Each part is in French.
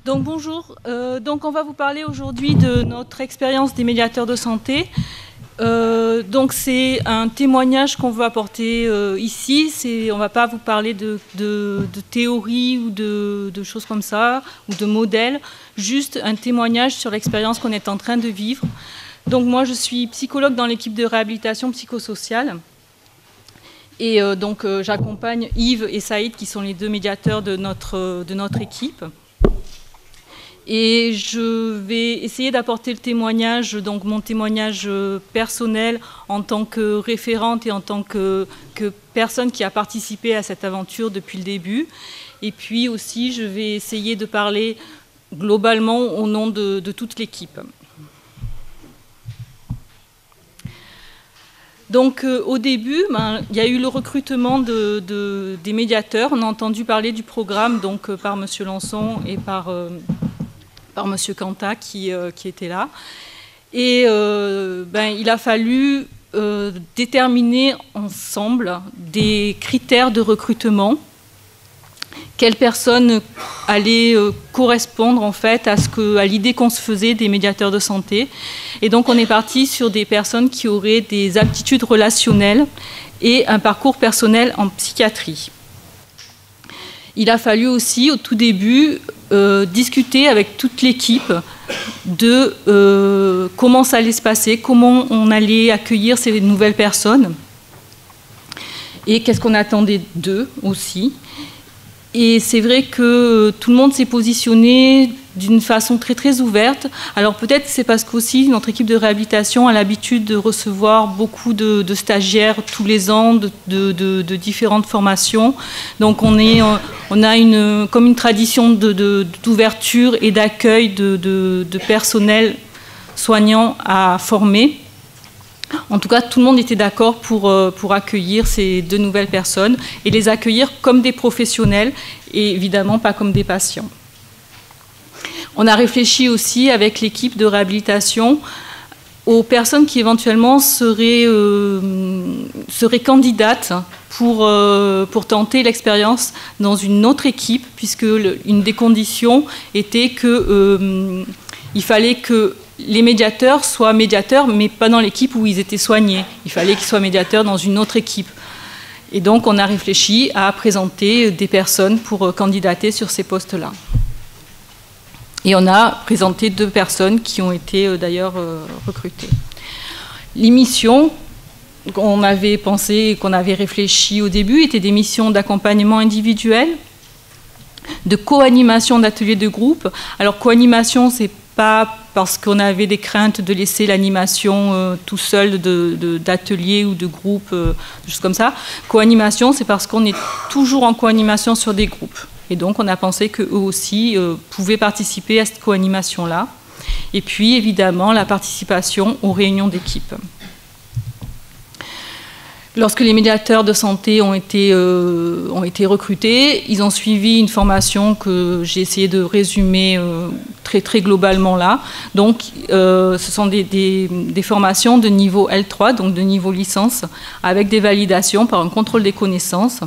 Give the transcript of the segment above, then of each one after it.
Donc bonjour, donc on va vous parler aujourd'hui de notre expérience des médiateurs de santé. Donc c'est un témoignage qu'on veut apporter ici. On ne va pas vous parler de théorie ou de choses comme ça, ou de modèles, juste un témoignage sur l'expérience qu'on est en train de vivre. Donc moi je suis psychologue dans l'équipe de réhabilitation psychosociale. Et donc j'accompagne Yves et Saïd qui sont les deux médiateurs de notre équipe. Et je vais essayer d'apporter le témoignage, donc mon témoignage personnel en tant que référente et en tant que personne qui a participé à cette aventure depuis le début. Et puis aussi, je vais essayer de parler globalement au nom de toute l'équipe. Donc au début, il y a eu le recrutement des médiateurs. On a entendu parler du programme donc, par M. Lançon et par M. Canta qui était là. Et il a fallu déterminer ensemble des critères de recrutement. Quelles personnes allaient correspondre en fait à l'idée qu'on se faisait des médiateurs de santé. Et donc on est parti sur des personnes qui auraient des aptitudes relationnelles et un parcours personnel en psychiatrie. Il a fallu aussi, au tout début, discuter avec toute l'équipe de comment ça allait se passer, comment on allait accueillir ces nouvelles personnes et qu'est-ce qu'on attendait d'eux aussi. Et c'est vrai que tout le monde s'est positionné d'une façon très très ouverte. Alors peut-être c'est parce qu'aussi notre équipe de réhabilitation a l'habitude de recevoir beaucoup de stagiaires tous les ans de différentes formations. Donc on a comme une tradition d'ouverture et d'accueil de personnel soignant à former. En tout cas, tout le monde était d'accord pour accueillir ces deux nouvelles personnes et les accueillir comme des professionnels et évidemment pas comme des patients. On a réfléchi aussi avec l'équipe de réhabilitation aux personnes qui éventuellement seraient candidates pour tenter l'expérience dans une autre équipe, puisque une des conditions était qu'il fallait que les médiateurs soient médiateurs, mais pas dans l'équipe où ils étaient soignés. Il fallait qu'ils soient médiateurs dans une autre équipe. Et donc, on a réfléchi à présenter des personnes pour candidater sur ces postes-là. Et on a présenté 2 personnes qui ont été d'ailleurs recrutées. Les missions qu'on avait pensé, qu'on avait réfléchi au début, étaient des missions d'accompagnement individuel, de co-animation d'ateliers de groupe. Alors, co-animation, c'est pas parce qu'on avait des craintes de laisser l'animation tout seul d'ateliers ou de groupes, juste comme ça. Co-animation, c'est parce qu'on est toujours en co-animation sur des groupes. Et donc, on a pensé qu'eux aussi pouvaient participer à cette co-animation-là. Et puis, évidemment, la participation aux réunions d'équipe. Lorsque les médiateurs de santé ont été recrutés, ils ont suivi une formation que j'ai essayé de résumer très, très globalement là. Donc, ce sont des formations de niveau L3, donc de niveau licence, avec des validations par un contrôle des connaissances.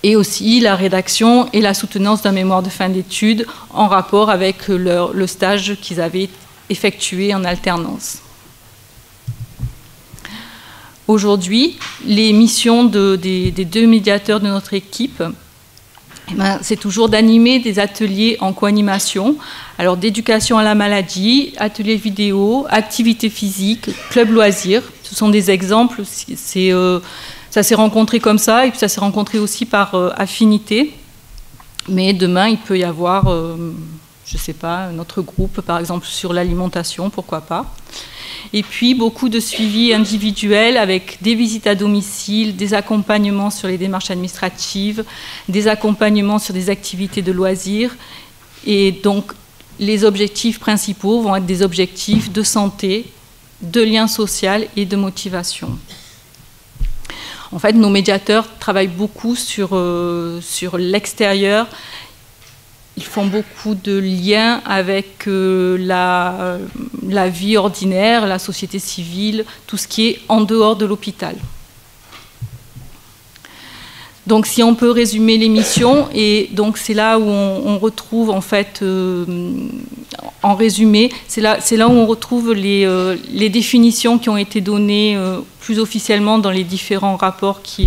Et aussi la rédaction et la soutenance d'un mémoire de fin d'études en rapport avec le stage qu'ils avaient effectué en alternance. Aujourd'hui, les missions des 2 médiateurs de notre équipe, c'est toujours d'animer des ateliers en co-animation, alors d'éducation à la maladie, ateliers vidéo, activités physiques, club loisirs. Ce sont des exemples, ça s'est rencontré comme ça, et puis ça s'est rencontré aussi par affinité. Mais demain, il peut y avoir, je ne sais pas, notre groupe, par exemple, sur l'alimentation, pourquoi pas. Et puis, beaucoup de suivi individuel avec des visites à domicile, des accompagnements sur les démarches administratives, des accompagnements sur des activités de loisirs. Et donc, les objectifs principaux vont être des objectifs de santé, de lien social et de motivation. En fait, nos médiateurs travaillent beaucoup sur l'extérieur. Ils font beaucoup de liens avec la vie ordinaire, la société civile, tout ce qui est en dehors de l'hôpital. Donc si on peut résumer les missions, et donc c'est là où on retrouve en fait, en résumé, c'est là où on retrouve les définitions qui ont été données plus officiellement dans les différents rapports qui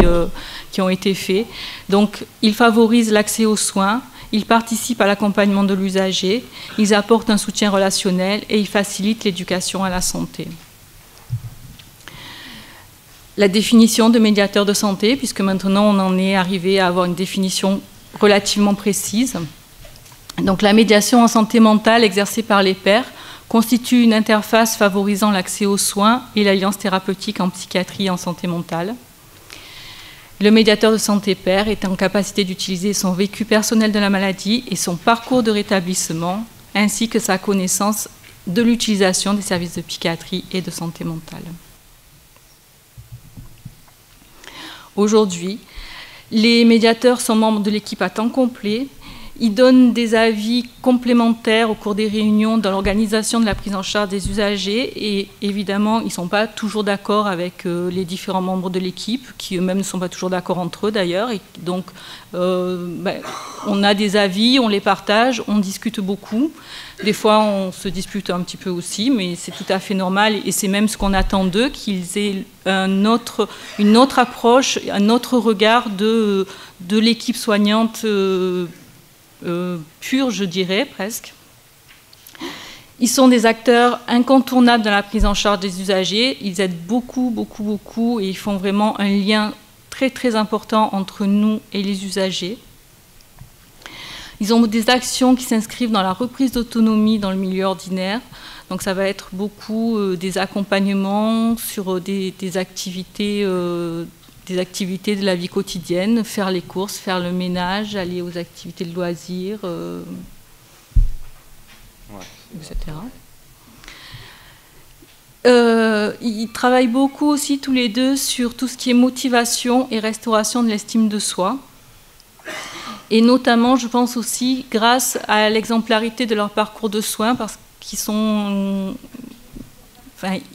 ont été faits. Donc ils favorisent l'accès aux soins, ils participent à l'accompagnement de l'usager, ils apportent un soutien relationnel et ils facilitent l'éducation à la santé. La définition de médiateur de santé, puisque maintenant on en est arrivé à avoir une définition relativement précise. Donc la médiation en santé mentale exercée par les pairs constitue une interface favorisant l'accès aux soins et l'alliance thérapeutique en psychiatrie et en santé mentale. Le médiateur de santé pair est en capacité d'utiliser son vécu personnel de la maladie et son parcours de rétablissement, ainsi que sa connaissance de l'utilisation des services de psychiatrie et de santé mentale. Aujourd'hui, les médiateurs sont membres de l'équipe à temps complet. Ils donnent des avis complémentaires au cours des réunions dans l'organisation de la prise en charge des usagers et évidemment, ils ne sont pas toujours d'accord avec les différents membres de l'équipe, qui eux-mêmes ne sont pas toujours d'accord entre eux d'ailleurs. Et donc, on a des avis, on les partage, on discute beaucoup. Des fois, on se dispute un petit peu aussi, mais c'est tout à fait normal et c'est même ce qu'on attend d'eux, qu'ils aient une autre approche, un autre regard de l'équipe soignante pure, je dirais, presque. Ils sont des acteurs incontournables dans la prise en charge des usagers. Ils aident beaucoup, beaucoup, beaucoup et ils font vraiment un lien très, très important entre nous et les usagers. Ils ont des actions qui s'inscrivent dans la reprise d'autonomie dans le milieu ordinaire. Donc ça va être beaucoup des accompagnements sur des activités de la vie quotidienne, faire les courses, faire le ménage, aller aux activités de loisirs, etc. Ils travaillent beaucoup aussi tous les deux sur tout ce qui est motivation et restauration de l'estime de soi. Et notamment, je pense aussi, grâce à l'exemplarité de leur parcours de soins, parce qu'ils sont,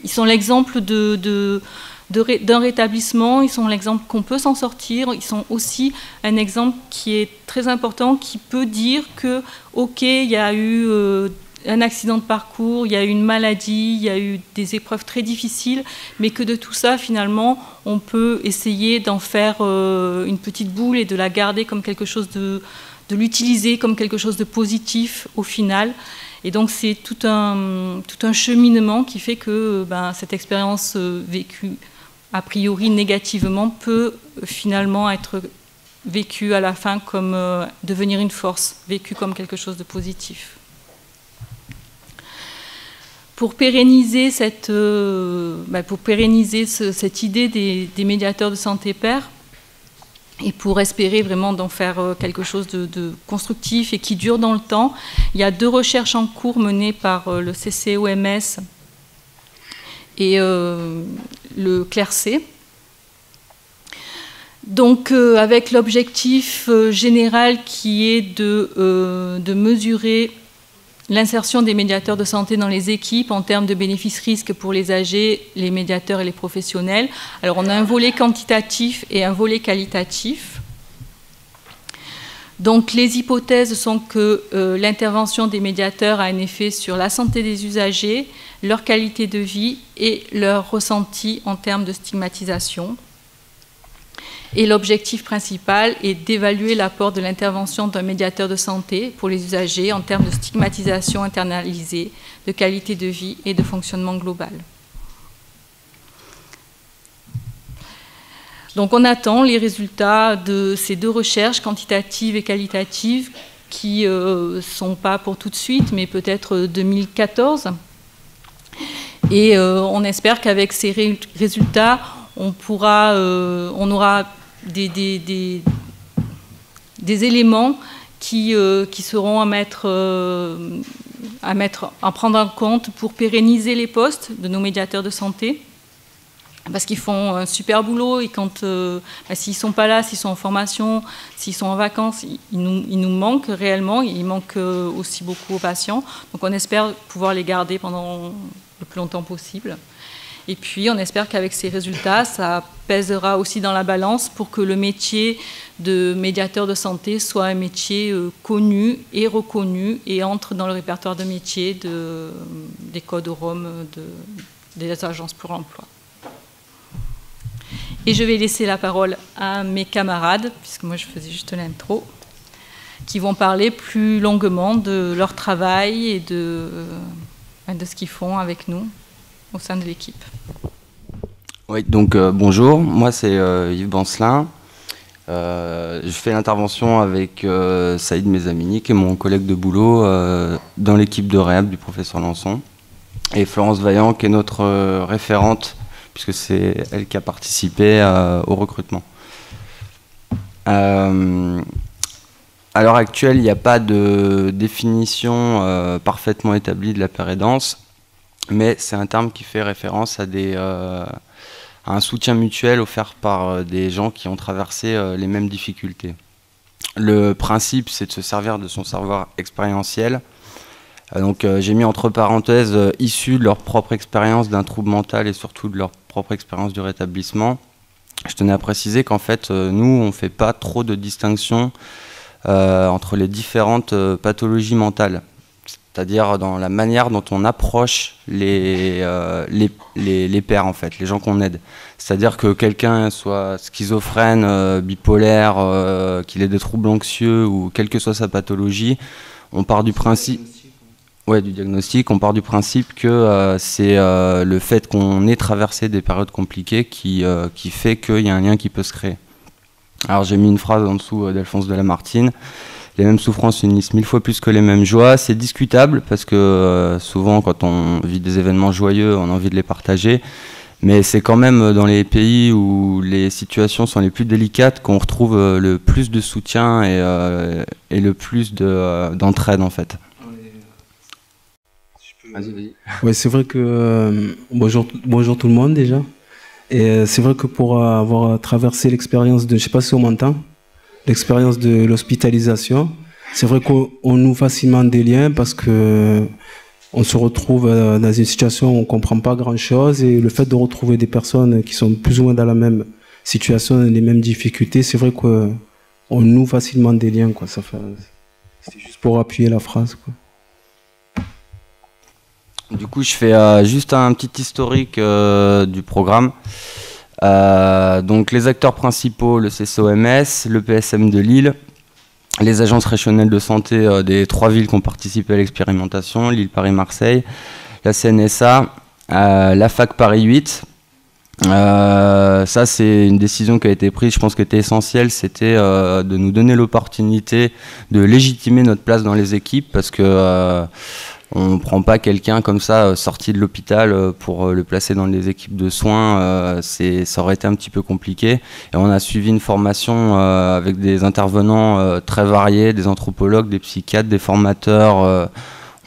ils sont l'exemple d'un rétablissement, ils sont l'exemple qu'on peut s'en sortir, ils sont aussi un exemple qui est très important, qui peut dire que, ok, il y a eu un accident de parcours, il y a eu une maladie, il y a eu des épreuves très difficiles, mais que de tout ça, finalement, on peut essayer d'en faire une petite boule et de la garder comme quelque chose de l'utiliser comme quelque chose de positif au final. Et donc c'est tout un cheminement qui fait que cette expérience vécue a priori négativement peut finalement être vécue à la fin comme devenir une force, vécue comme quelque chose de positif. Pour pérenniser cette idée des médiateurs de santé pair, et pour espérer vraiment d'en faire quelque chose de constructif et qui dure dans le temps, il y a 2 recherches en cours menées par le CCOMS et le CLERC. Donc avec l'objectif général qui est de mesurer l'insertion des médiateurs de santé dans les équipes en termes de bénéfices-risques pour les âgés, les médiateurs et les professionnels. Alors on a un volet quantitatif et un volet qualitatif. Donc les hypothèses sont que l'intervention des médiateurs a un effet sur la santé des usagers, leur qualité de vie et leur ressenti en termes de stigmatisation. Et l'objectif principal est d'évaluer l'apport de l'intervention d'un médiateur de santé pour les usagers en termes de stigmatisation internalisée, de qualité de vie et de fonctionnement global. Donc on attend les résultats de ces 2 recherches, quantitatives et qualitatives, qui ne sont pas pour tout de suite, mais peut-être 2014. Et on espère qu'avec ces résultats, on aura des éléments qui seront à prendre en compte pour pérenniser les postes de nos médiateurs de santé, parce qu'ils font un super boulot et quand s'ils ne sont pas là, s'ils sont en formation, s'ils sont en vacances, ils nous manquent réellement, ils manquent aussi beaucoup aux patients. Donc on espère pouvoir les garder pendant le plus longtemps possible. Et puis, on espère qu'avec ces résultats, ça pèsera aussi dans la balance pour que le métier de médiateur de santé soit un métier connu et reconnu et entre dans le répertoire de métiers des codes ROM des agences pour l'emploi. Et je vais laisser la parole à mes camarades, puisque moi je faisais juste l'intro, qui vont parler plus longuement de leur travail et de ce qu'ils font avec nous au sein de l'équipe. Oui, donc bonjour, moi c'est Yves Bancelin. Je fais l'intervention avec Saïd Mezamini, qui est mon collègue de boulot dans l'équipe de réhab du professeur Lançon, et Florence Vaillant, qui est notre référente, puisque c'est elle qui a participé au recrutement. À l'heure actuelle, il n'y a pas de définition parfaitement établie de la paire aidance, mais c'est un terme qui fait référence à un soutien mutuel offert par des gens qui ont traversé les mêmes difficultés. Le principe, c'est de se servir de son savoir expérientiel. Donc j'ai mis entre parenthèses issus de leur propre expérience d'un trouble mental et surtout de leur propre expérience du rétablissement. Je tenais à préciser qu'en fait, nous, on ne fait pas trop de distinction entre les différentes pathologies mentales. C'est-à-dire dans la manière dont on approche les pairs, en fait, les gens qu'on aide. C'est-à-dire que quelqu'un soit schizophrène, bipolaire, qu'il ait des troubles anxieux ou quelle que soit sa pathologie, on part du principe... Ouais, du diagnostic, on part du principe que c'est le fait qu'on ait traversé des périodes compliquées qui fait qu'il y a un lien qui peut se créer. Alors j'ai mis une phrase en dessous d'Alphonse de Lamartine. Les mêmes souffrances unissent 1000 fois plus que les mêmes joies. C'est discutable parce que souvent quand on vit des événements joyeux, on a envie de les partager. Mais c'est quand même dans les pays où les situations sont les plus délicates qu'on retrouve le plus de soutien et le plus d'entraide en fait. Ouais, c'est vrai que bonjour tout le monde déjà. Et c'est vrai que pour avoir traversé l'expérience de, je sais pas si on m'entend, l'expérience de l'hospitalisation, c'est vrai qu'on noue facilement des liens parce que on se retrouve dans une situation où on comprend pas grand chose et le fait de retrouver des personnes qui sont plus ou moins dans la même situation, les mêmes difficultés, c'est vrai qu'on noue facilement des liens, quoi. C'était juste pour appuyer la phrase, quoi. Du coup, je fais juste un petit historique du programme. Donc, les acteurs principaux, le CCOMS, le PSM de Lille, les agences régionales de santé des 3 villes qui ont participé à l'expérimentation, Lille, Paris, Marseille, la CNSA, la Fac Paris 8. Ça, c'est une décision qui a été prise, je pense, qui était essentielle, c'était de nous donner l'opportunité de légitimer notre place dans les équipes parce que on ne prend pas quelqu'un comme ça sorti de l'hôpital pour le placer dans les équipes de soins, ça aurait été un petit peu compliqué. Et on a suivi une formation avec des intervenants très variés, des anthropologues, des psychiatres, des formateurs.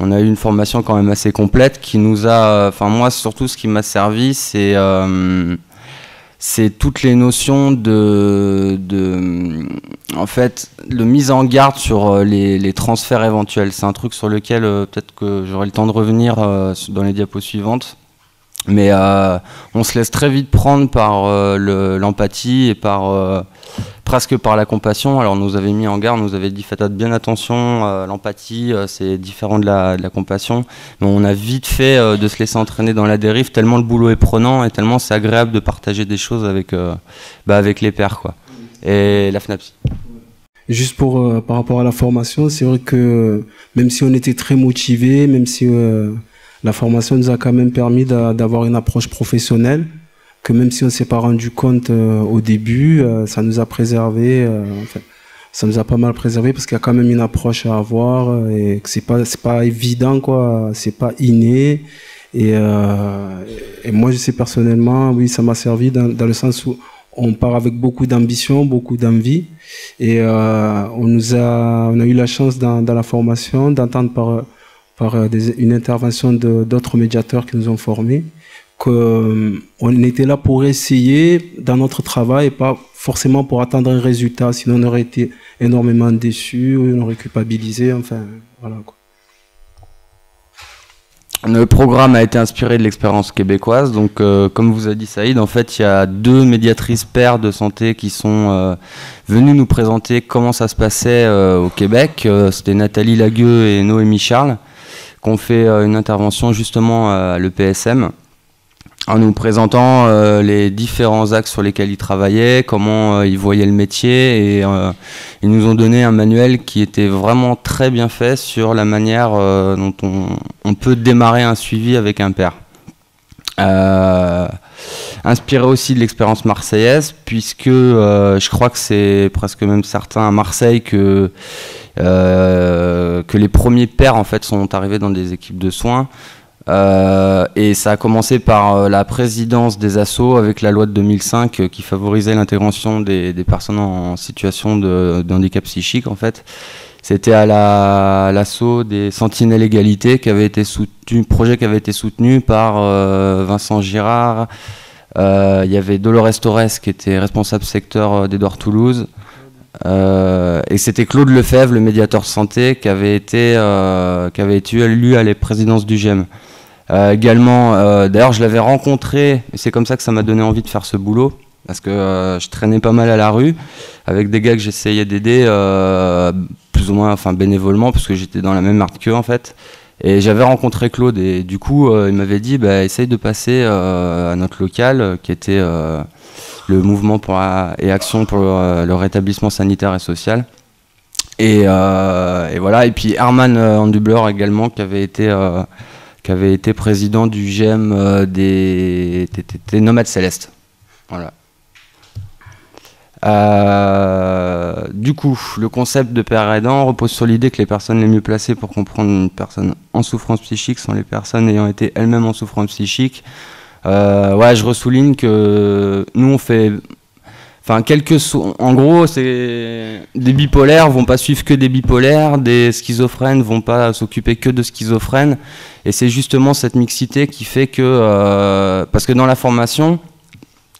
On a eu une formation quand même assez complète qui nous a... Enfin moi surtout ce qui m'a servi c'est toutes les notions en fait, de mise en garde sur les transferts éventuels. C'est un truc sur lequel peut-être que j'aurai le temps de revenir dans les diapos suivantes. Mais on se laisse très vite prendre par l'empathie et presque par la compassion. Alors on nous avait mis en garde, on nous avait dit faites bien attention, l'empathie c'est différent de la compassion. Mais on a vite fait de se laisser entraîner dans la dérive tellement le boulot est prenant et tellement c'est agréable de partager des choses avec les pairs, quoi. Et la FNAPSI. Juste par rapport à la formation, c'est vrai que même si on était très motivés, même si la formation nous a quand même permis d'avoir une approche professionnelle, que même si on ne s'est pas rendu compte au début, ça nous a préservé, ça nous a pas mal préservé parce qu'il y a quand même une approche à avoir et que c'est pas évident, quoi, c'est pas inné. Et moi, je sais personnellement, oui, ça m'a servi dans le sens où on part avec beaucoup d'ambition, beaucoup d'envie, et on a eu la chance dans la formation d'entendre une intervention d'autres médiateurs qui nous ont formés, qu'on était là pour essayer dans notre travail et pas forcément pour attendre un résultat, sinon on aurait été énormément déçus, on aurait culpabilisé, enfin voilà, quoi. Le programme a été inspiré de l'expérience québécoise. Donc, comme vous a dit Saïd, en fait, il y a 2 médiatrices pairs de santé qui sont venues nous présenter comment ça se passait au Québec. C'était Nathalie Lagueux et Noémie Charles qui ont fait une intervention justement à l'EPSM en nous présentant les différents axes sur lesquels ils travaillaient, comment ils voyaient le métier, et ils nous ont donné un manuel qui était vraiment très bien fait sur la manière dont on peut démarrer un suivi avec un pair. Inspiré aussi de l'expérience marseillaise, puisque je crois que c'est presque même certain à Marseille que les premiers pairs en fait sont arrivés dans des équipes de soins. Et ça a commencé par la présidence des assos avec la loi de 2005 qui favorisait l'intégration des personnes en situation de handicap psychique en fait. C'était à l'assaut des Sentinelles Égalité qui avait été soutenu, projet qui avait été soutenu par Vincent Girard. Il y avait Dolores Torres qui était responsable secteur d'Édouard Toulouse. Et c'était Claude Lefebvre, le médiateur santé, qui avait été élu à la présidence du GEM. Également, d'ailleurs, je l'avais rencontré, et c'est comme ça que ça m'a donné envie de faire ce boulot, parce que je traînais pas mal à la rue avec des gars que j'essayais d'aider, plus ou moins, enfin bénévolement, parce que j'étais dans la même marque qu'eux en fait. Et j'avais rencontré Claude, et du coup, il m'avait dit, essaye de passer à notre local, qui était le mouvement et action pour le rétablissement sanitaire et social. Et voilà. Et puis Herman Handubler également, qui avait été président du GEM des Nomades Célestes. Voilà. Du coup, le concept de père aidant repose sur l'idée que les personnes les mieux placées pour comprendre une personne en souffrance psychique sont les personnes ayant été elles-mêmes en souffrance psychique. Je ressouligne que nous on fait, en gros, c'est des bipolaires vont pas suivre que des bipolaires, des schizophrènes vont pas s'occuper que de schizophrènes, et c'est justement cette mixité qui fait que, parce que dans la formation,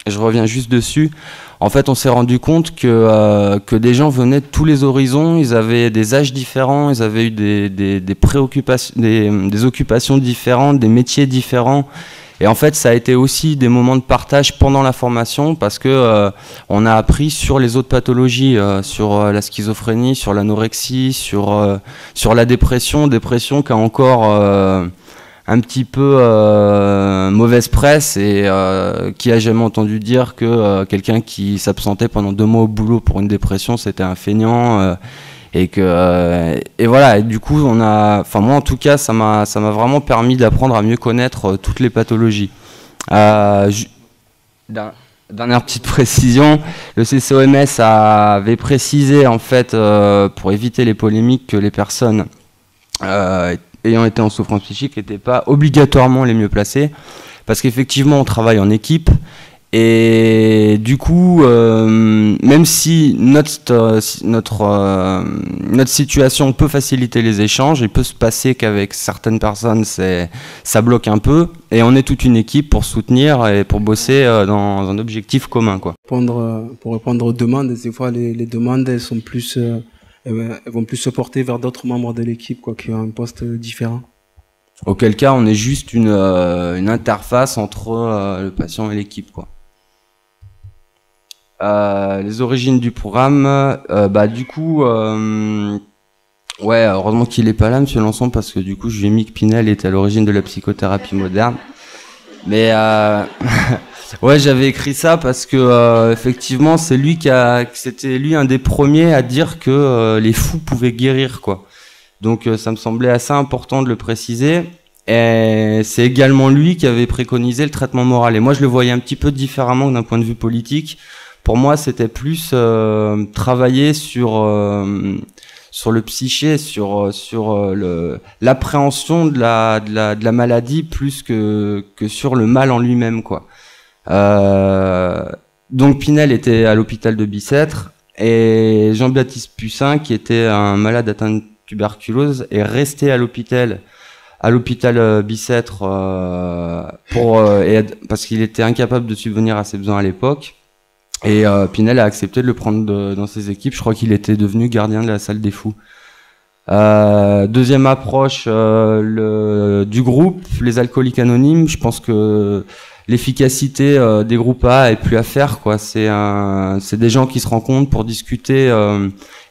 je reviens juste dessus, en fait on s'est rendu compte que des gens venaient de tous les horizons, ils avaient des âges différents, ils avaient eu des préoccupations, des occupations différentes, des métiers différents. Et en fait, ça a été aussi des moments de partage pendant la formation parce que on a appris sur les autres pathologies, sur la schizophrénie, sur l'anorexie, sur la dépression qui a encore un petit peu mauvaise presse, et qui a jamais entendu dire que quelqu'un qui s'absentait pendant 2 mois au boulot pour une dépression, c'était un feignant. Et voilà, et du coup moi en tout cas ça m'a vraiment permis d'apprendre à mieux connaître toutes les pathologies. Dernière petite précision, le CCOMS avait précisé en fait pour éviter les polémiques que les personnes ayant été en souffrance psychique n'étaient pas obligatoirement les mieux placées, parce qu'effectivement on travaille en équipe. Et du coup, même si notre situation peut faciliter les échanges, il peut se passer qu'avec certaines personnes, ça bloque un peu. Et on est toute une équipe pour soutenir et pour bosser dans un objectif commun, quoi. Pour répondre aux demandes, des fois les demandes elles sont plus, elles vont plus se porter vers d'autres membres de l'équipe, quoi, qui ont un poste différent. Auquel cas, on est juste une interface entre le patient et l'équipe, quoi. Les origines du programme, du coup, heureusement qu'il est pas là, Monsieur Lançon, parce que du coup, je lui ai mis que Pinel était à l'origine de la psychothérapie moderne. Mais j'avais écrit ça parce que effectivement, c'était lui un des premiers à dire que les fous pouvaient guérir, quoi. Donc, ça me semblait assez important de le préciser. Et c'est également lui qui avait préconisé le traitement moral. Et moi, je le voyais un petit peu différemment d'un point de vue politique. Pour moi, c'était plus travailler sur le psyché, sur l'appréhension de la maladie plus que sur le mal en lui-même, quoi. Donc Pinel était à l'hôpital de Bicêtre, et Jean-Baptiste Pussin, qui était un malade atteint de tuberculose, est resté à l'hôpital Bicêtre parce qu'il était incapable de subvenir à ses besoins à l'époque. Et Pinel a accepté de le prendre dans ses équipes. Je crois qu'il était devenu gardien de la salle des fous. Deuxième approche du groupe, les alcooliques anonymes. Je pense que l'efficacité des groupes A est plus à faire, quoi. C'est des gens qui se rencontrent pour discuter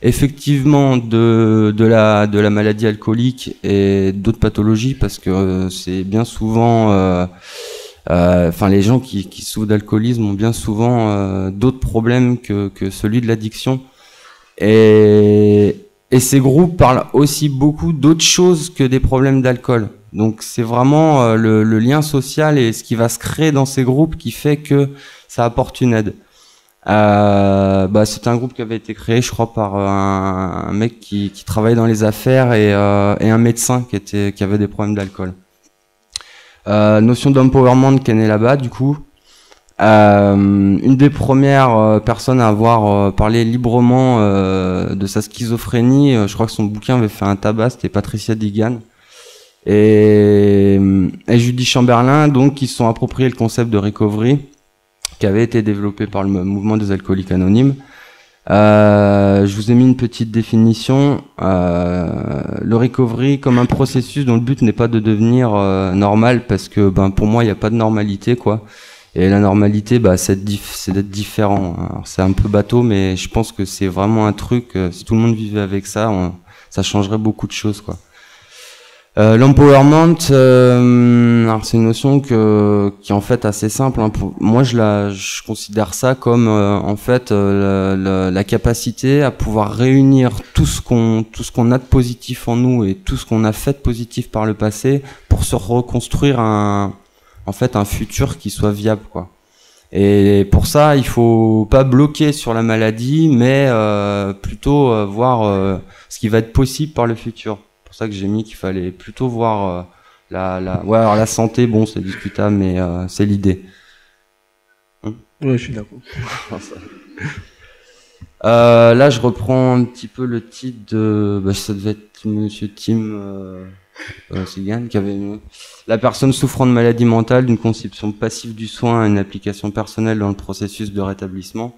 effectivement de la maladie alcoolique et d'autres pathologies, parce que c'est bien souvent enfin, les gens qui souffrent d'alcoolisme ont bien souvent d'autres problèmes que celui de l'addiction. Et ces groupes parlent aussi beaucoup d'autres choses que des problèmes d'alcool. Donc c'est vraiment le lien social et ce qui va se créer dans ces groupes qui fait que ça apporte une aide. C'est un groupe qui avait été créé, je crois, par un mec qui travaillait dans les affaires et un médecin qui avait des problèmes d'alcool. Notion d'empowerment qui est née là-bas, du coup. Une des premières personnes à avoir parlé librement de sa schizophrénie, je crois que son bouquin avait fait un tabac, c'était Patricia Digan et Judy Chamberlain, donc qui se sont appropriés le concept de recovery qui avait été développé par le mouvement des alcooliques anonymes. Je vous ai mis une petite définition. Le recovery comme un processus dont le but n'est pas de devenir normal, parce que pour moi il n'y a pas de normalité, quoi. Et la normalité, c'est d'être différent. C'est un peu bateau, mais je pense que c'est vraiment un truc, si tout le monde vivait avec ça, ça changerait beaucoup de choses, quoi. L'empowerment, alors c'est une notion qui est en fait assez simple, hein. Moi, je considère ça comme en fait la capacité à pouvoir réunir tout ce qu'on a de positif en nous et tout ce qu'on a fait de positif par le passé pour se reconstruire un futur qui soit viable, quoi. Et pour ça, il faut pas bloquer sur la maladie, mais plutôt voir ce qui va être possible par le futur. C'est pour ça que j'ai mis qu'il fallait plutôt voir alors la santé, bon, c'est discutable, mais c'est l'idée. Oui, je suis d'accord. Là, je reprends un petit peu le titre de... ça devait être Monsieur Tim Sigan qui avait mis la personne souffrant de maladie mentale, d'une conception passive du soin à une application personnelle dans le processus de rétablissement.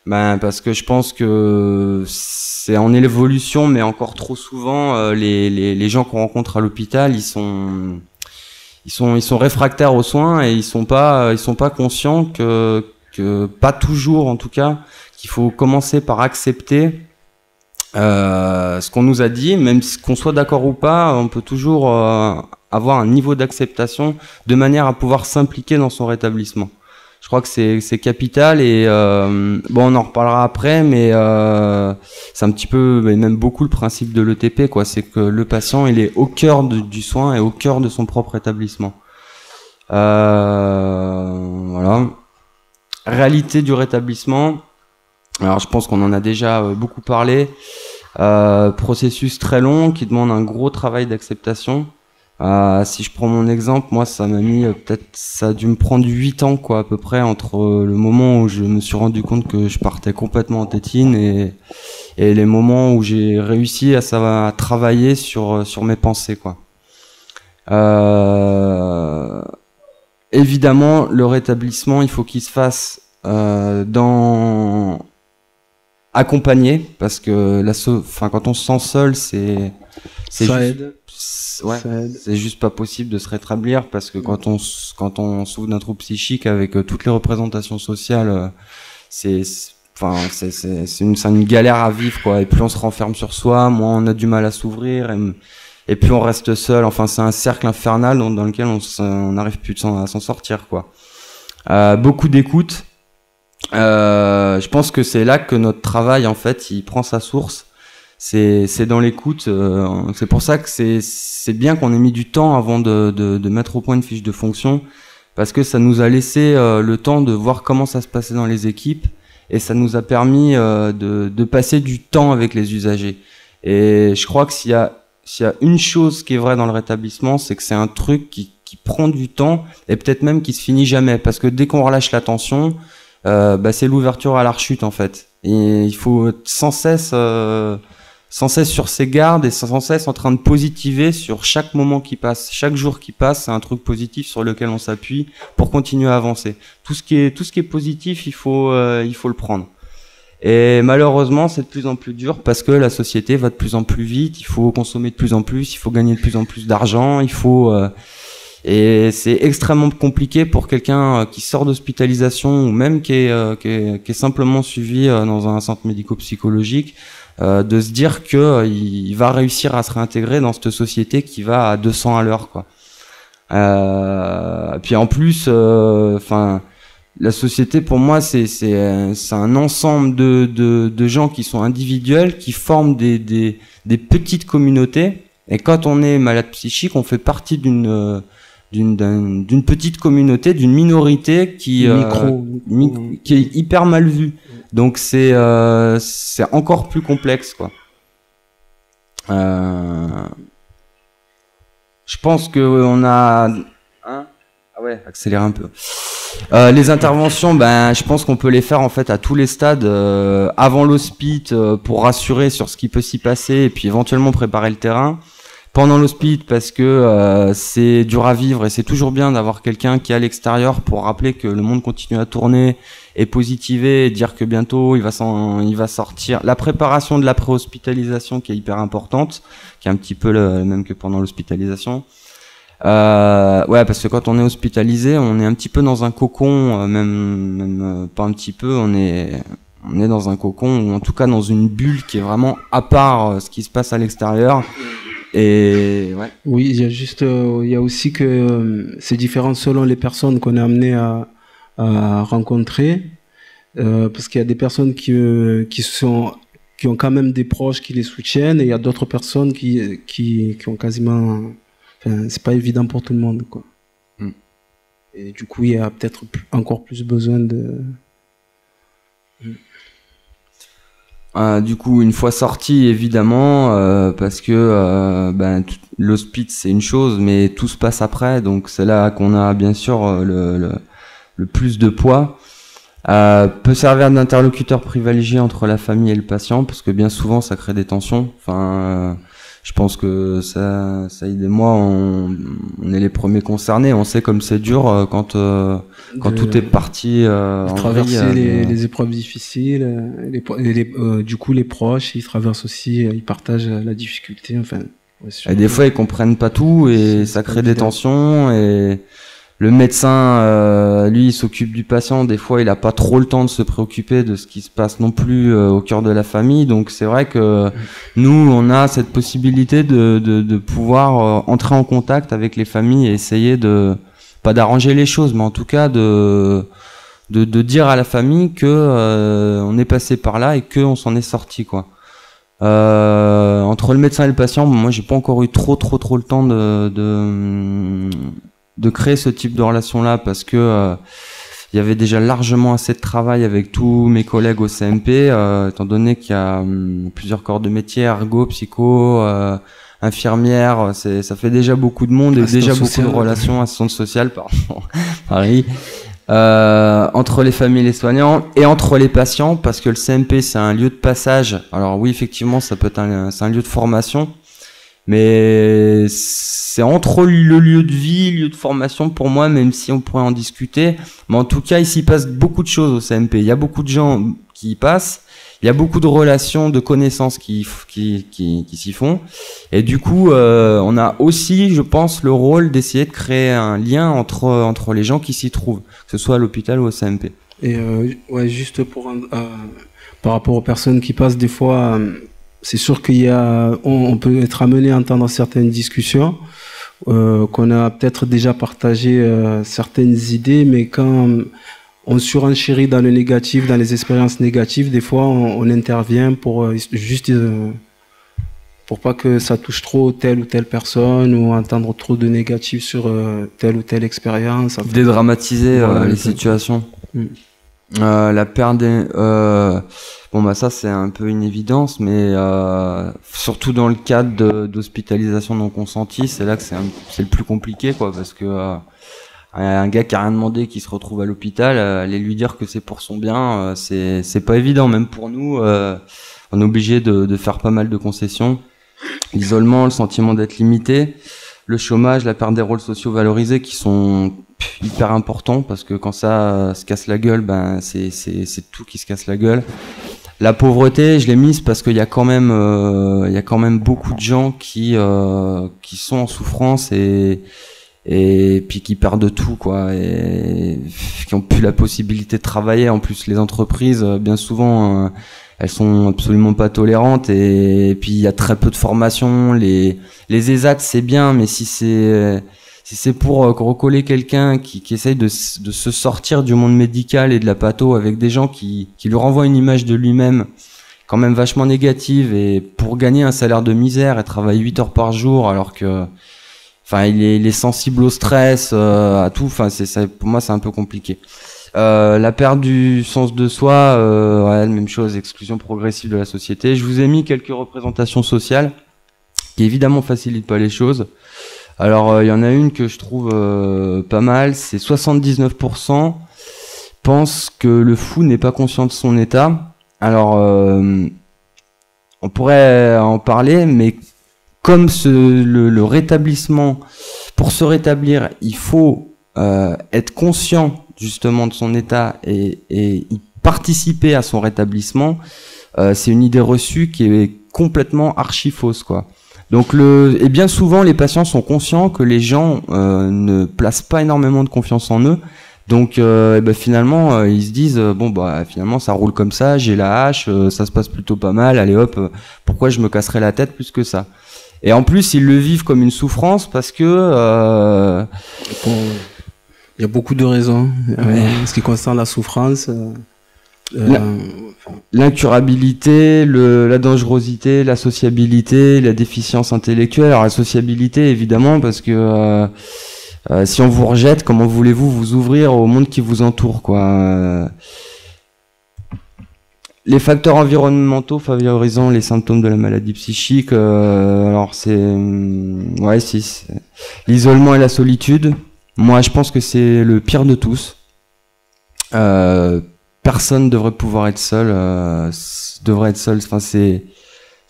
Parce que je pense que c'est en l'évolution, mais encore trop souvent, les gens qu'on rencontre à l'hôpital, ils sont réfractaires aux soins et ils sont pas conscients que pas toujours en tout cas, qu'il faut commencer par accepter ce qu'on nous a dit, même qu'on soit d'accord ou pas, on peut toujours avoir un niveau d'acceptation de manière à pouvoir s'impliquer dans son rétablissement. Je crois que c'est capital et on en reparlera après, mais c'est un petit peu, mais même beaucoup le principe de l'ETP, quoi. C'est que le patient, il est au cœur du soin et au cœur de son propre établissement. Voilà. Réalité du rétablissement. Alors je pense qu'on en a déjà beaucoup parlé. Processus très long qui demande un gros travail d'acceptation. Si je prends mon exemple, moi ça m'a mis ça a dû me prendre 8 ans, quoi, à peu près, entre le moment où je me suis rendu compte que je partais complètement en tétine et les moments où j'ai réussi à travailler sur mes pensées, quoi. Évidemment, le rétablissement, il faut qu'il se fasse accompagné, parce que quand on se sent seul, c'est juste pas possible de se rétablir, parce que quand on souffre d'un trouble psychique avec toutes les représentations sociales, c'est une galère à vivre, quoi. Et plus on se renferme sur soi, moins on a du mal à s'ouvrir, et plus on reste seul. Enfin, c'est un cercle infernal dans lequel on n'arrive plus à s'en sortir, quoi. Beaucoup d'écoute. Je pense que c'est là que notre travail, en fait, il prend sa source. C'est dans l'écoute. C'est pour ça que c'est bien qu'on ait mis du temps avant de mettre au point une fiche de fonction, parce que ça nous a laissé le temps de voir comment ça se passait dans les équipes, et ça nous a permis de passer du temps avec les usagers. Et je crois que s'il y a une chose qui est vraie dans le rétablissement, c'est que c'est un truc qui prend du temps, et peut-être même qui se finit jamais, parce que dès qu'on relâche la tension, c'est l'ouverture à la rechute, en fait. Et il faut être sans cesse sur ses gardes et sans cesse en train de positiver sur chaque moment qui passe. Chaque jour qui passe, c'est un truc positif sur lequel on s'appuie pour continuer à avancer. Tout ce qui est positif, il faut le prendre. Et malheureusement, c'est de plus en plus dur parce que la société va de plus en plus vite, il faut consommer de plus en plus, il faut gagner de plus en plus d'argent, et c'est extrêmement compliqué pour quelqu'un qui sort d'hospitalisation ou même qui est simplement suivi dans un centre médico-psychologique, de se dire que il va réussir à se réintégrer dans cette société qui va à 200 à l'heure, quoi. Puis en plus, la société, pour moi, c'est un ensemble de gens qui sont individuels, qui forment des petites communautés. Et quand on est malade psychique, on fait partie d'une petite communauté, d'une minorité qui est hyper mal vue. Donc c'est encore plus complexe, quoi. Je pense que on a accélérer un peu. Les interventions, je pense qu'on peut les faire en fait à tous les stades, avant l'hospice pour rassurer sur ce qui peut s'y passer et puis éventuellement préparer le terrain. Pendant l'hospice parce que c'est dur à vivre et c'est toujours bien d'avoir quelqu'un qui est à l'extérieur pour rappeler que le monde continue à tourner et positiver et dire que bientôt il va sortir. La préparation de la pré-hospitalisation qui est hyper importante, qui est un petit peu le même que pendant l'hospitalisation. Parce que quand on est hospitalisé, on est un petit peu dans un cocon, même pas un petit peu, on est dans un cocon ou en tout cas dans une bulle qui est vraiment à part ce qui se passe à l'extérieur. Et ouais. Oui, il y a aussi que c'est différent selon les personnes qu'on est amené à rencontrer, parce qu'il y a des personnes qui ont quand même des proches qui les soutiennent, et il y a d'autres personnes qui ont quasiment, c'est pas évident pour tout le monde, quoi. Et du coup, il y a peut-être encore plus besoin de. Du coup, une fois sorti, évidemment, parce que l'hospice c'est une chose, mais tout se passe après, donc c'est là qu'on a bien sûr le plus de poids. Peut servir d'interlocuteur privilégié entre la famille et le patient, parce que bien souvent ça crée des tensions. Je pense que ça et moi, on est les premiers concernés. On sait comme c'est dur quand tout est parti en traverser les épreuves difficiles. Du coup, les proches, ils traversent aussi, ils partagent la difficulté. Et des fois, ils comprennent pas tout et ça crée des tensions. Et le médecin, lui, il s'occupe du patient. Des fois, il a pas trop le temps de se préoccuper de ce qui se passe non plus au cœur de la famille. Donc, c'est vrai que nous, on a cette possibilité de pouvoir entrer en contact avec les familles et essayer pas d'arranger les choses, mais en tout cas de dire à la famille que on est passé par là et que on s'en est sorti, quoi. Entre le médecin et le patient, moi, j'ai pas encore eu trop le temps de créer ce type de relation-là, parce que il y avait déjà largement assez de travail avec tous mes collègues au CMP, étant donné qu'il y a plusieurs corps de métier, ergo, psycho, infirmière, ça fait déjà beaucoup de monde et déjà beaucoup de relations, assistante sociale, pardon, Paris, entre les familles et les soignants et entre les patients, parce que le CMP c'est un lieu de passage. Alors oui, effectivement, ça peut être c'est un lieu de formation, mais c'est entre le lieu de vie, lieu de formation pour moi, même si on pourrait en discuter. Mais en tout cas, ici, il passe beaucoup de choses au CMP. Il y a beaucoup de gens qui y passent. Il y a beaucoup de relations, de connaissances qui s'y font. Et du coup, on a aussi, je pense, le rôle d'essayer de créer un lien entre les gens qui s'y trouvent, que ce soit à l'hôpital ou au CMP. Et juste par rapport aux personnes qui passent, des fois, c'est sûr on peut être amené à entendre certaines discussions, qu'on a peut-être déjà partagé certaines idées, mais quand on surenchérit dans le négatif, dans les expériences négatives, des fois on intervient pour pour pas que ça touche trop telle ou telle personne, ou entendre trop de négatif sur telle ou telle expérience. Dédramatiser les situations. La perte ça c'est un peu une évidence, mais surtout dans le cadre d'hospitalisation non consentie, c'est là que c'est le plus compliqué, quoi, parce que un gars qui a rien demandé, qui se retrouve à l'hôpital, aller lui dire que c'est pour son bien, c'est pas évident, même pour nous. On est obligé de faire pas mal de concessions. L'isolement, le sentiment d'être limité, le chômage, la perte des rôles sociaux valorisés qui sont hyper importants, parce que quand ça se casse la gueule, c'est tout qui se casse la gueule. La pauvreté, je l'ai mise parce qu'il y a quand même beaucoup de gens qui sont en souffrance et puis qui perdent tout, quoi, et qui ont plus la possibilité de travailler. En plus, les entreprises, bien souvent, elles sont absolument pas tolérantes, et puis il y a très peu de formation. Les ESAT, c'est bien, mais si c'est pour recoller quelqu'un qui essaye de se sortir du monde médical et de la patho avec des gens qui lui renvoient une image de lui-même quand même vachement négative, et pour gagner un salaire de misère et travailler 8 heures par jour alors que il est sensible au stress, à tout. Pour moi, c'est un peu compliqué. La perte du sens de soi, ouais, même chose, exclusion progressive de la société. Je vous ai mis quelques représentations sociales qui évidemment facilitent pas les choses. Alors, il y en a une que je trouve pas mal, c'est 79% pensent que le fou n'est pas conscient de son état. Alors, on pourrait en parler, mais comme le rétablissement, pour se rétablir, il faut être conscient justement de son état et y participer à son rétablissement, c'est une idée reçue qui est complètement archi fausse, quoi. Donc et bien souvent les patients sont conscients que les gens ne placent pas énormément de confiance en eux. Donc finalement ils se disent finalement ça roule comme ça, j'ai la hache, ça se passe plutôt pas mal, allez hop, pourquoi je me casserais la tête plus que ça. Et en plus ils le vivent comme une souffrance parce que il y a beaucoup de raisons. En ce qui concerne la souffrance, l'incurabilité, la dangerosité, la sociabilité, la déficience intellectuelle. Alors la sociabilité évidemment parce que si on vous rejette, comment voulez-vous vous ouvrir au monde qui vous entoure, quoi. Les facteurs environnementaux favorisant les symptômes de la maladie psychique, alors c'est l'isolement et la solitude. Moi, je pense que c'est le pire de tous. Personne devrait pouvoir être seul, Enfin, c'est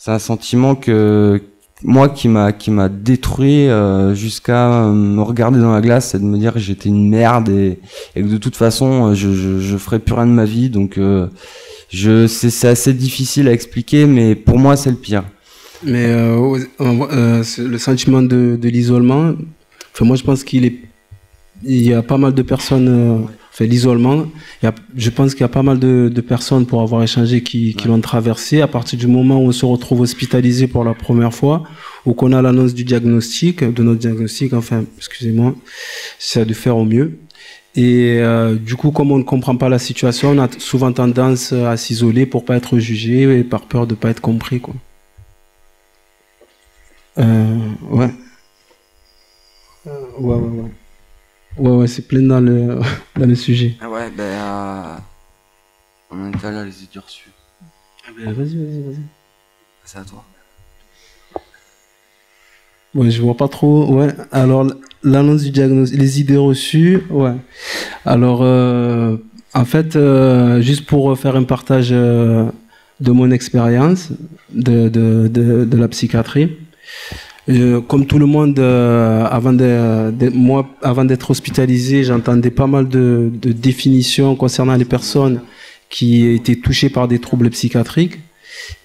un sentiment qui m'a détruit jusqu'à me regarder dans la glace et de me dire que j'étais une merde et que de toute façon je ferais plus rien de ma vie. Donc c'est assez difficile à expliquer, mais pour moi c'est le pire. Mais le sentiment de l'isolement, moi je pense qu'il y a pas mal de personnes. L'isolement, je pense qu'il y a pas mal de personnes, pour avoir échangé, qui l'ont traversé. À partir du moment où on se retrouve hospitalisé pour la première fois, ou qu'on a l'annonce de notre diagnostic, excusez-moi, c'est de faire au mieux. Et du coup, comme on ne comprend pas la situation, on a souvent tendance à s'isoler pour pas être jugé et par peur de pas être compris, quoi. Ouais. Ouais, c'est plein dans le sujet. Ah ouais, on est allé à les idées reçues. Vas-y. C'est à toi. Ouais, je vois pas trop. Ouais, alors l'annonce du diagnostic, les idées reçues, ouais. Alors, en fait, juste pour faire un partage de mon expérience de la psychiatrie. Comme tout le monde, avant d'être hospitalisé, j'entendais pas mal de définitions concernant les personnes qui étaient touchées par des troubles psychiatriques.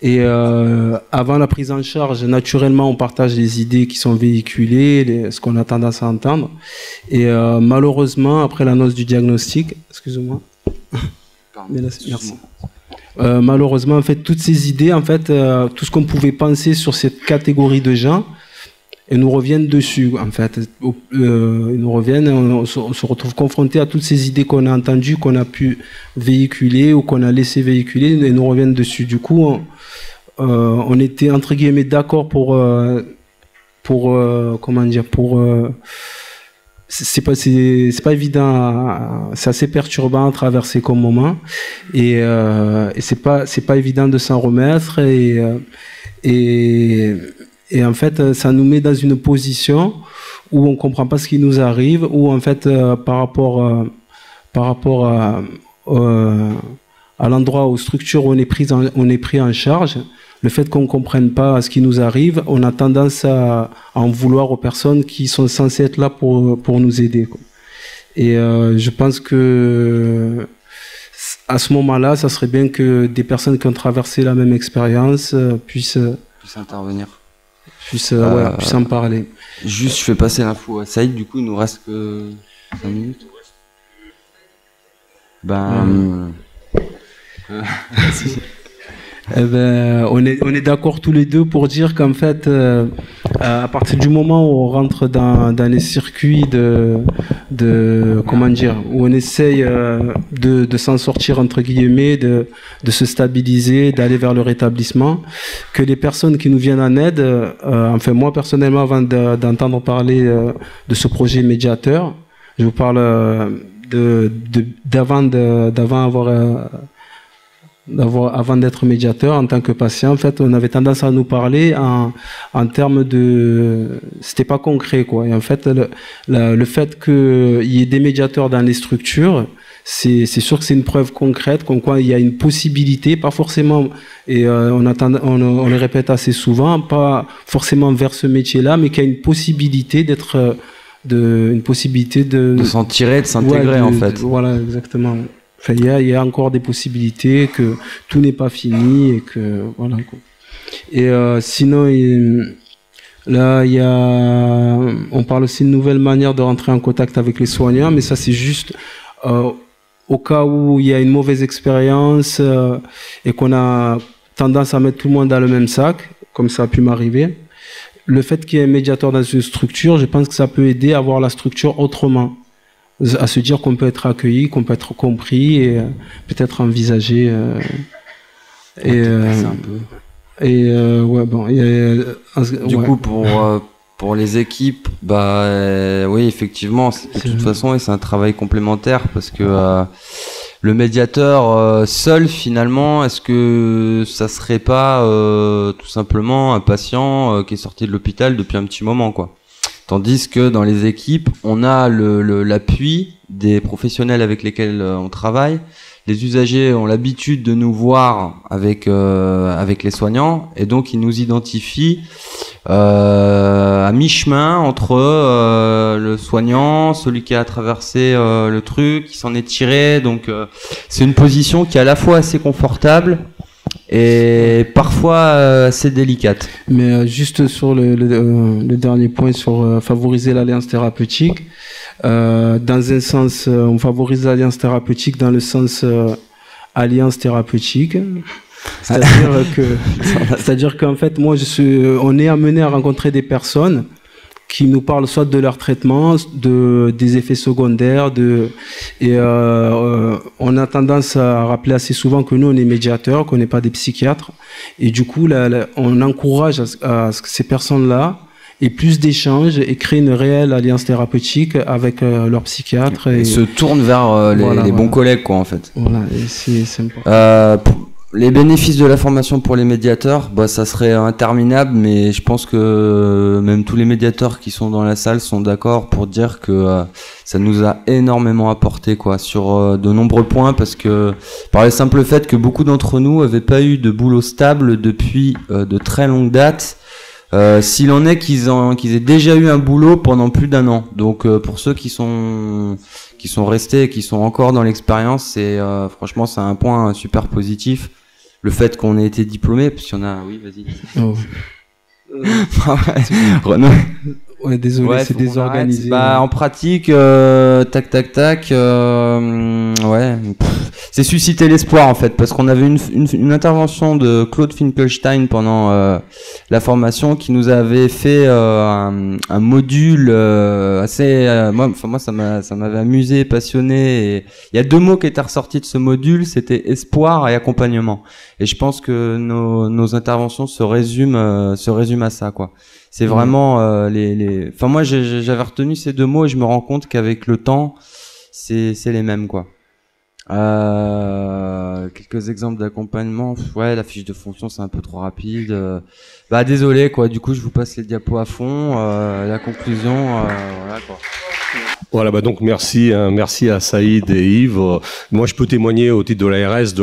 Et avant la prise en charge, naturellement, on partage les idées qui sont véhiculées, ce qu'on a tendance à entendre. Et malheureusement, après l'annonce du diagnostic, excusez-moi. Merci. Malheureusement, en fait, toutes ces idées, tout ce qu'on pouvait penser sur cette catégorie de gens, et nous reviennent dessus, en fait. Ils nous reviennent, on se retrouve confronté à toutes ces idées qu'on a entendues, qu'on a pu véhiculer ou qu'on a laissé véhiculer, et nous reviennent dessus. Du coup, on était entre guillemets d'accord c'est pas évident, c'est assez perturbant à traverser comme moment, et c'est pas évident de s'en remettre, et en fait ça nous met dans une position où on comprend pas ce qui nous arrive, où en fait par rapport à l'endroit, aux structures où on est pris en charge, le fait qu'on ne comprenne pas ce qui nous arrive, on a tendance à en vouloir aux personnes qui sont censées être là pour nous aider, quoi. Et je pense que à ce moment-là, ça serait bien que des personnes qui ont traversé la même expérience puissent intervenir. Puissent en parler. Juste, je fais passer l'info à Saïd, du coup, il nous reste que 5 minutes. On est d'accord tous les deux pour dire qu'en fait, à partir du moment où on rentre dans les circuits comment dire, où on essaye de s'en sortir entre guillemets, de se stabiliser, d'aller vers le rétablissement, que les personnes qui nous viennent en aide, enfin moi personnellement, avant d'entendre parler de ce projet médiateur, je vous parle avant d'être médiateur en tant que patient, en fait, on avait tendance à nous parler en termes de, c'était pas concret, quoi. Et en fait, le fait qu'il y ait des médiateurs dans les structures, c'est sûr que c'est une preuve concrète, comme quoi il y a une possibilité, pas forcément, et on le répète assez souvent, pas forcément vers ce métier-là, mais qu'il y a une possibilité de s'en tirer, de s'intégrer, en fait. Voilà, exactement. Enfin, il y a encore des possibilités, que tout n'est pas fini et que voilà, quoi. Et sinon, là, on parle aussi de nouvelles manières de rentrer en contact avec les soignants, mais ça c'est juste au cas où il y a une mauvaise expérience et qu'on a tendance à mettre tout le monde dans le même sac, comme ça a pu m'arriver. Le fait qu'il y ait un médiateur dans une structure, je pense que ça peut aider à voir la structure autrement, à se dire qu'on peut être accueilli, qu'on peut être compris et peut-être envisagé. Du coup, pour les équipes, oui, effectivement, de toute façon, c'est un travail complémentaire parce que le médiateur seul, finalement, est-ce que ça serait pas tout simplement un patient qui est sorti de l'hôpital depuis un petit moment, quoi? Tandis que dans les équipes, on a l'appui des professionnels avec lesquels on travaille. Les usagers ont l'habitude de nous voir avec les soignants et donc ils nous identifient à mi-chemin entre le soignant, celui qui a traversé le truc, qui s'en est tiré. Donc c'est une position qui est à la fois assez confortable et parfois assez délicate. Mais juste sur le dernier point sur favoriser l'alliance thérapeutique, dans un sens, on favorise l'alliance thérapeutique dans le sens alliance thérapeutique, c'est-à-dire qu'en fait, on est amené à rencontrer des personnes qui nous parlent soit de leur traitement, des effets secondaires, on a tendance à rappeler assez souvent que nous on est médiateurs, qu'on n'est pas des psychiatres, et du coup on encourage à ce que ces personnes-là aient plus d'échanges et créent une réelle alliance thérapeutique avec leur psychiatre et se tournent vers les bons collègues, quoi, en fait. Voilà, et c'est important. Les bénéfices de la formation pour les médiateurs, ça serait interminable, mais je pense que même tous les médiateurs qui sont dans la salle sont d'accord pour dire que ça nous a énormément apporté, quoi, sur de nombreux points, parce que par le simple fait que beaucoup d'entre nous n'avaient pas eu de boulot stable depuis de très longues dates, s'il en est qu'ils aient déjà eu un boulot pendant plus d'1 an. Donc pour ceux qui sont restés et qui sont encore dans l'expérience, franchement c'est un point super positif. Le fait qu'on ait été diplômé, parce qu'il y en a, oui, vas-y. Oh. Renaud. Ouais, désolé, c'est désorganisé. En pratique, tac, ouais. C'est susciter l'espoir, en fait, parce qu'on avait une intervention de Claude Finkelstein pendant la formation qui nous avait fait un module assez... moi, ça m'avait amusé, passionné. Et il y a 2 mots qui étaient ressortis de ce module, c'était espoir et accompagnement. Et je pense que nos interventions se résument à ça, quoi. C'est vraiment Enfin, moi, j'avais retenu ces 2 mots et je me rends compte qu'avec le temps, c'est les mêmes, quoi. Quelques exemples d'accompagnement. Ouais, la fiche de fonction, c'est un peu trop rapide. Désolé, quoi. Du coup, je vous passe les diapos à fond. La conclusion, voilà, quoi. Voilà, donc merci à Saïd et Yves. Moi, je peux témoigner au titre de l'ARS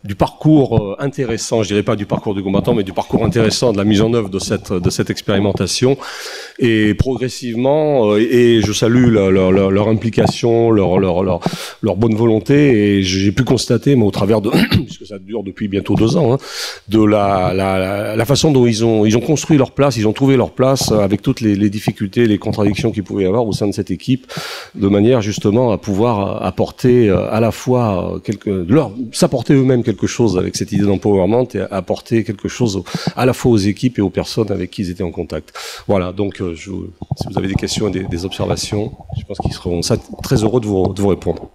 du parcours intéressant, je dirais pas du parcours du combattant, mais du parcours intéressant de la mise en œuvre de cette expérimentation, Et progressivement, et je salue leur implication, leur bonne volonté, et j'ai pu constater, mais au travers de, puisque ça dure depuis bientôt 2 ans, hein, de la façon dont ils ont construit leur place, ils ont trouvé leur place avec toutes les difficultés, les contradictions qu'il pouvait y avoir au sein de cette équipe, de manière justement à pouvoir apporter à la fois s'apporter eux-mêmes quelque chose avec cette idée d'empowerment et apporter quelque chose à la fois aux équipes et aux personnes avec qui ils étaient en contact. Voilà, donc si vous avez des questions et des observations, je pense qu'ils seront très heureux de vous répondre.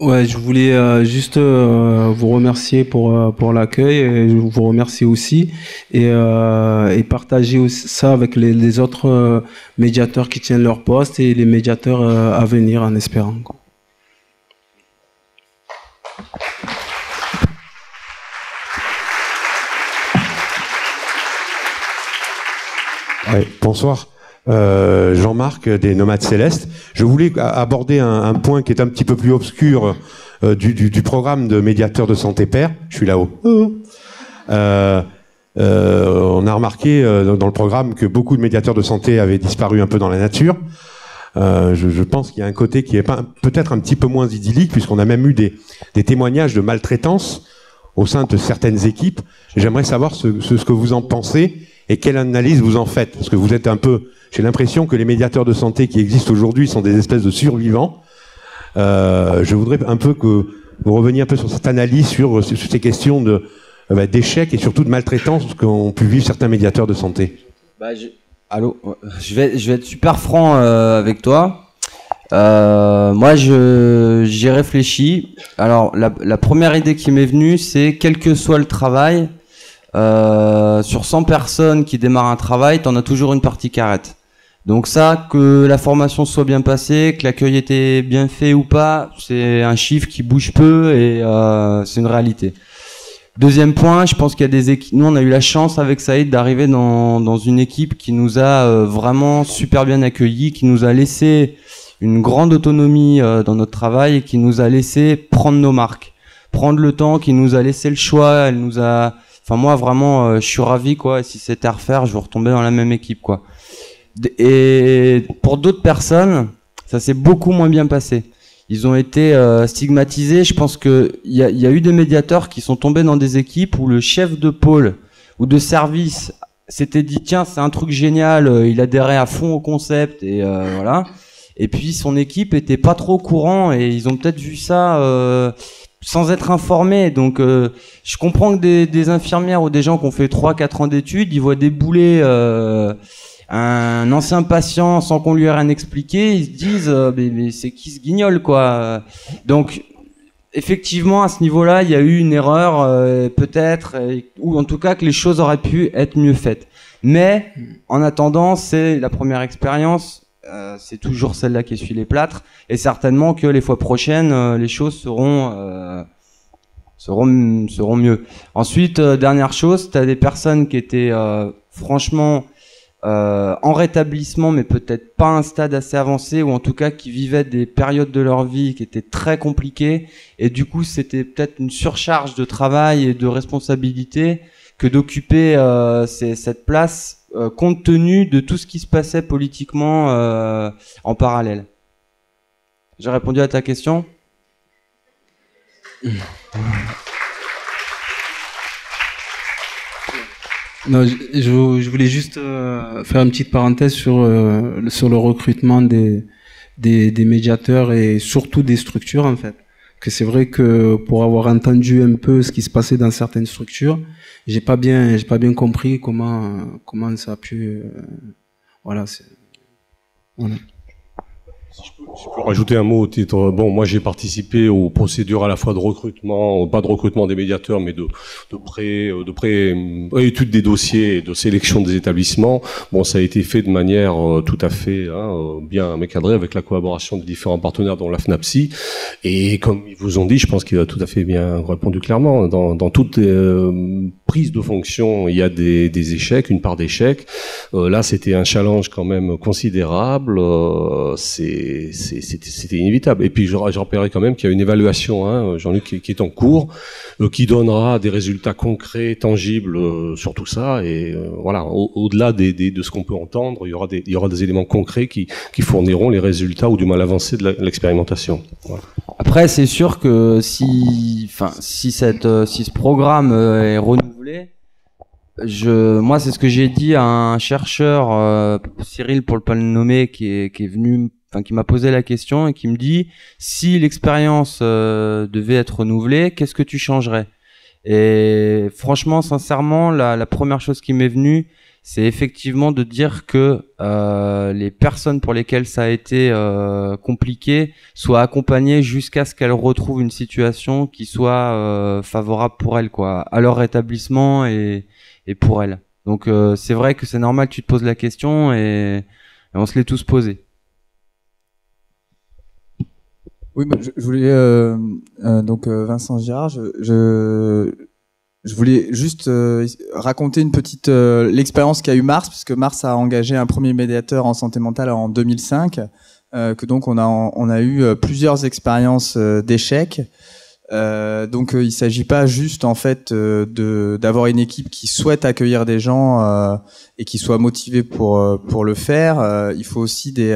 Ouais, je voulais juste vous remercier pour l'accueil, et je vous remercie aussi, et partager aussi ça avec les autres médiateurs qui tiennent leur poste et les médiateurs à venir, en espérant. Ouais, bonsoir. Jean-Marc des Nomades Célestes. Je voulais aborder un point qui est un petit peu plus obscur du programme de médiateurs de santé pair. Je suis là-haut. On a remarqué dans le programme que beaucoup de médiateurs de santé avaient disparu un peu dans la nature. Je pense qu'il y a un côté qui est peut-être un petit peu moins idyllique, puisqu'on a même eu des témoignages de maltraitance au sein de certaines équipes. J'aimerais savoir ce que vous en pensez et quelle analyse vous en faites. Parce que vous êtes un peu... J'ai l'impression que les médiateurs de santé qui existent aujourd'hui sont des espèces de survivants. Je voudrais un peu que vous reveniez un peu sur cette analyse, sur ces questions d'échec et surtout de maltraitance qu'ont pu vivre certains médiateurs de santé. Allô, je vais être super franc avec toi. Moi, j'y réfléchis. Alors, la première idée qui m'est venue, c'est quel que soit le travail, sur 100 personnes qui démarrent un travail, t'en as toujours une partie qui arrête. Donc ça, que la formation soit bien passée, que l'accueil était bien fait ou pas, c'est un chiffre qui bouge peu et c'est une réalité. Deuxième point, je pense qu'il y a des équipes. Nous, on a eu la chance avec Saïd d'arriver dans une équipe qui nous a vraiment super bien accueillis, qui nous a laissé une grande autonomie dans notre travail et qui nous a laissé prendre nos marques, prendre le temps, qui nous a laissé le choix. Elle nous a. Enfin, moi, vraiment, je suis ravi, quoi. Et si c'était à refaire, je veux retomber dans la même équipe, quoi. Et pour d'autres personnes, ça s'est beaucoup moins bien passé. Ils ont été stigmatisés. Je pense que il y a eu des médiateurs qui sont tombés dans des équipes où le chef de pôle ou de service s'était dit tiens, c'est un truc génial, il adhérait à fond au concept et voilà. Et puis son équipe était pas trop au courant et ils ont peut-être vu ça sans être informés. Donc je comprends que des infirmières ou des gens qui ont fait 3-4 ans d'études, ils voient débouler un ancien patient sans qu'on lui ait rien expliqué, ils se disent mais c'est qui ce guignol, quoi. Donc effectivement à ce niveau-là il y a eu une erreur peut-être, ou en tout cas que les choses auraient pu être mieux faites, mais en attendant c'est la première expérience, c'est toujours celle-là qui essuie les plâtres, et certainement que les fois prochaines les choses seront mieux. Ensuite, dernière chose, tu as des personnes qui étaient franchement en rétablissement, mais peut-être pas à un stade assez avancé, ou en tout cas qui vivaient des périodes de leur vie qui étaient très compliquées, et du coup c'était peut-être une surcharge de travail et de responsabilité que d'occuper cette place compte tenu de tout ce qui se passait politiquement en parallèle. J'ai répondu à ta question ? Non, je voulais juste faire une petite parenthèse sur le recrutement des médiateurs et surtout des structures, en fait. Que c'est vrai que pour avoir entendu un peu ce qui se passait dans certaines structures, j'ai pas bien compris comment ça a pu voilà. Je peux rajouter un mot au titre. Bon, moi j'ai participé aux procédures à la fois de recrutement, pas de recrutement des médiateurs, mais de étude des dossiers et de sélection des établissements. Bon, ça a été fait de manière tout à fait bien cadrée avec la collaboration des différents partenaires, dont la FNAPSI. Et comme ils vous ont dit, je pense qu'il a tout à fait bien répondu clairement. Dans toute prise de fonction, il y a des échecs, une part d'échecs. Là, c'était un challenge quand même considérable. C'était inévitable. Et puis, je rappellerai quand même qu'il y a une évaluation, hein, Jean-Luc, qui est en cours, qui donnera des résultats concrets, tangibles sur tout ça. Et voilà, au-delà de ce qu'on peut entendre, il y aura des éléments concrets qui fourniront les résultats ou du mal avancé de l'expérimentation. Voilà. Après, c'est sûr que si ce programme est renouvelé, moi, c'est ce que j'ai dit à un chercheur, Cyril, pour le pas le nommer, qui est venu, qui m'a posé la question et qui me dit, si l'expérience devait être renouvelée, qu'est-ce que tu changerais? Et franchement, sincèrement, la première chose qui m'est venue, c'est effectivement de dire que les personnes pour lesquelles ça a été compliqué soient accompagnées jusqu'à ce qu'elles retrouvent une situation qui soit favorable pour elles, quoi, à leur rétablissement et pour elles. Donc c'est vrai que c'est normal que tu te poses la question et on se l'est tous posé. Oui, je voulais donc Vincent Girard, je voulais juste raconter une petite l'expérience qu'a eu Mars, puisque Mars a engagé un premier médiateur en santé mentale en 2005, que donc on a eu plusieurs expériences d'échecs. Donc il s'agit pas juste en fait d'avoir une équipe qui souhaite accueillir des gens et qui soit motivée pour le faire. Il faut aussi des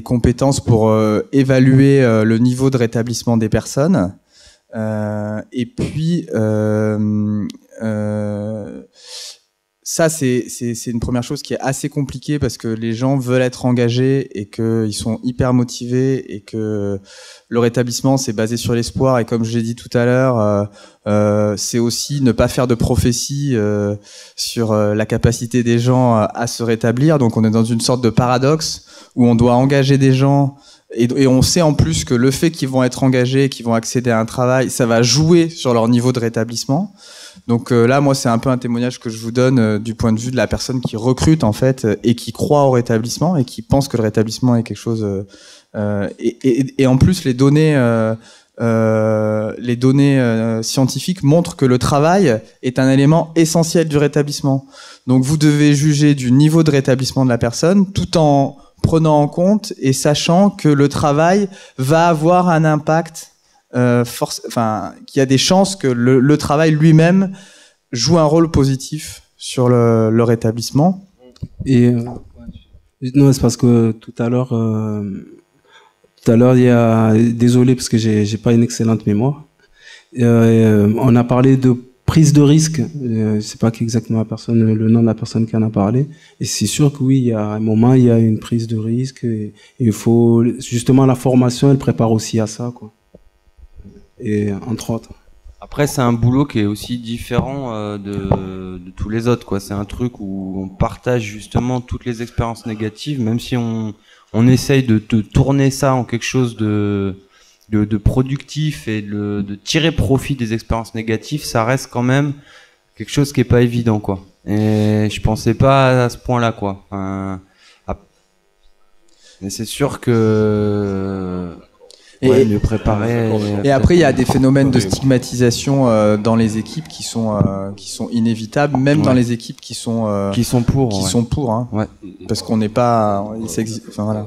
compétences pour évaluer le niveau de rétablissement des personnes. Et puis ça c'est une première chose qui est assez compliquée parce que les gens veulent être engagés et qu'ils sont hyper motivés et que le rétablissement c'est basé sur l'espoir, et comme je l'ai dit tout à l'heure, c'est aussi ne pas faire de prophétie sur la capacité des gens à se rétablir. Donc on est dans une sorte de paradoxe où on doit engager des gens et on sait en plus que le fait qu'ils vont être engagés, qu'ils vont accéder à un travail, ça va jouer sur leur niveau de rétablissement. Donc là, moi, c'est un peu un témoignage que je vous donne du point de vue de la personne qui recrute en fait et qui croit au rétablissement et qui pense que le rétablissement est quelque chose. Et en plus, les données scientifiques montrent que le travail est un élément essentiel du rétablissement. Donc vous devez juger du niveau de rétablissement de la personne tout en prenant en compte et sachant que le travail va avoir un impact, qu'il y a des chances que le travail lui-même joue un rôle positif sur le rétablissement. Et non, c'est parce que tout à l'heure, il y a, désolé parce que j'ai pas une excellente mémoire. On a parlé de prise de risque, je sais pas exactement le nom de la personne qui en a parlé, et c'est sûr que oui, il y a un moment, il y a une prise de risque, et il faut, justement, la formation, elle prépare aussi à ça, quoi. Et entre autres. Après, c'est un boulot qui est aussi différent de tous les autres, quoi. C'est un truc où on partage justement toutes les expériences négatives, même si on essaye de tourner ça en quelque chose de productif et de tirer profit des expériences négatives, ça reste quand même quelque chose qui est pas évident, quoi. Et je pensais pas à ce point-là, quoi. Mais c'est sûr que mieux préparer. Et après, il y a des phénomènes de stigmatisation dans les équipes qui sont inévitables, même dans les équipes qui sont pour, hein. Ouais. Parce qu'on n'est pas, enfin voilà.